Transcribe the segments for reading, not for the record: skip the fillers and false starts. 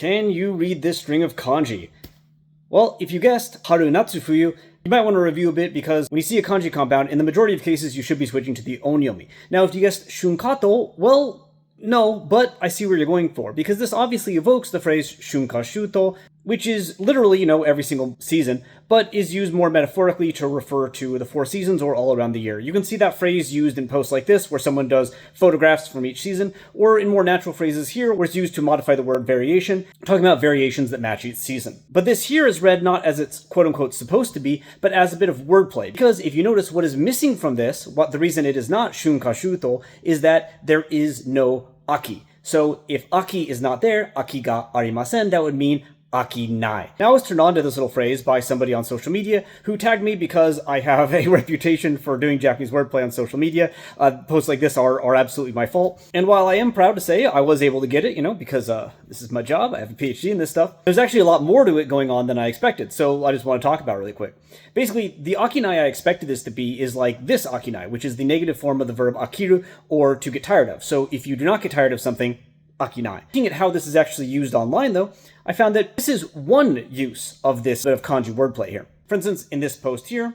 Can you read this string of kanji? Well, if you guessed Haru Natsufuyu, you might want to review a bit because when you see a kanji compound, in the majority of cases, you should be switching to the onyomi. Now, if you guessed shunkato, well, no, but I see where you're going for, because this obviously evokes the phrase shunka shuto, which is literally, every single season, but is used more metaphorically to refer to the 4 seasons or all around the year. You can see that phrase used in posts like this, where someone does photographs from each season, or in more natural phrases here, where it's used to modify the word variation, talking about variations that match each season. But this here is read not as it's quote-unquote supposed to be, but as a bit of wordplay. Because if you notice what is missing from this, the reason it is not shunka shuto, is that there is no aki. So if aki is not there, aki ga arimasen, that would mean aki nai. Now, I was turned on to this little phrase by somebody on social media who tagged me because I have a reputation for doing Japanese wordplay on social media. Posts like this are absolutely my fault. And while I am proud to say I was able to get it, because this is my job, I have a PhD in this stuff, there's actually a lot more to it going on than I expected. So I just want to talk about it really quick. Basically, the akinai I expected this to be is like this akinai, which is the negative form of the verb akiru, or to get tired of. So if you do not get tired of something, akinai. Looking at how this is actually used online, though, I found that this is one use of this bit of kanji wordplay here. For instance, in this post here,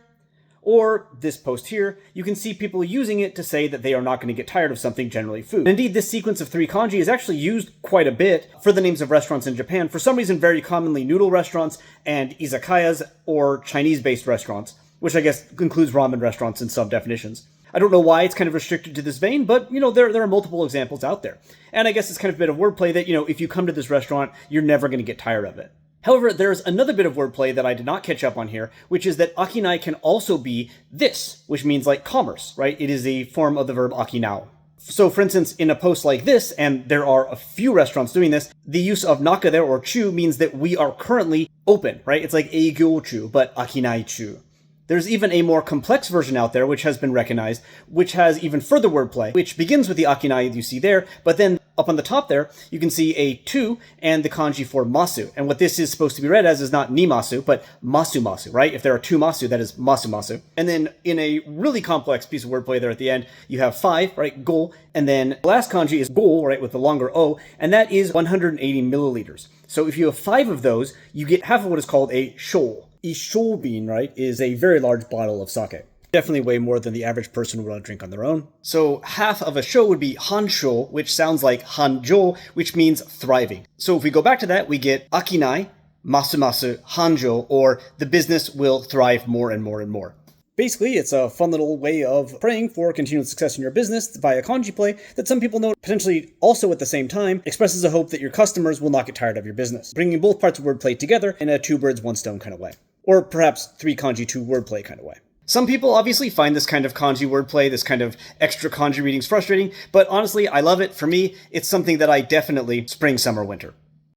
or this post here, you can see people using it to say that they are not going to get tired of something, generally food. And indeed, this sequence of 3 kanji is actually used quite a bit for the names of restaurants in Japan. For some reason, very commonly noodle restaurants and izakayas, or Chinese-based restaurants, which I guess includes ramen restaurants in some definitions. I don't know why it's kind of restricted to this vein, but, there are multiple examples out there. And I guess it's kind of a bit of wordplay that, if you come to this restaurant, you're never going to get tired of it. However, there's another bit of wordplay that I did not catch up on here, which is that akinai can also be this, which means like commerce, right? It is a form of the verb akinao. So, for instance, in a post like this, and there are a few restaurants doing this, the use of naka there, or chu, means that we are currently open, right? It's like eigyou chu, but akinai chu. There's even a more complex version out there, which has been recognized, which has even further wordplay, which begins with the akinai you see there, but then up on the top there, you can see a tu and the kanji for masu. And what this is supposed to be read as is not nimasu, but masu, right? If there are 2 masu, that is masu. And then in a really complex piece of wordplay there at the end, you have 5, right? Go. And then the last kanji is go, right? With the longer o, and that is 180 milliliters. So if you have 5 of those, you get half of what is called a shou. A shobin, right, is a very large bottle of sake. Definitely way more than the average person would want to drink on their own. So half of a sho would be hansho, which sounds like hanjo, which means thriving. So if we go back to that, we get akinai, masu, hanjo, or the business will thrive more and more and more. Basically, it's a fun little way of praying for continued success in your business via kanji play that some people know potentially also at the same time expresses a hope that your customers will not get tired of your business, bringing both parts of wordplay together in a 2 birds, 1 stone kind of way. Or perhaps 3 kanji, 2 wordplay kind of way. Some people obviously find this kind of kanji wordplay, this kind of extra kanji readings frustrating, but honestly, I love it. For me, it's something that I definitely spring, summer, winter.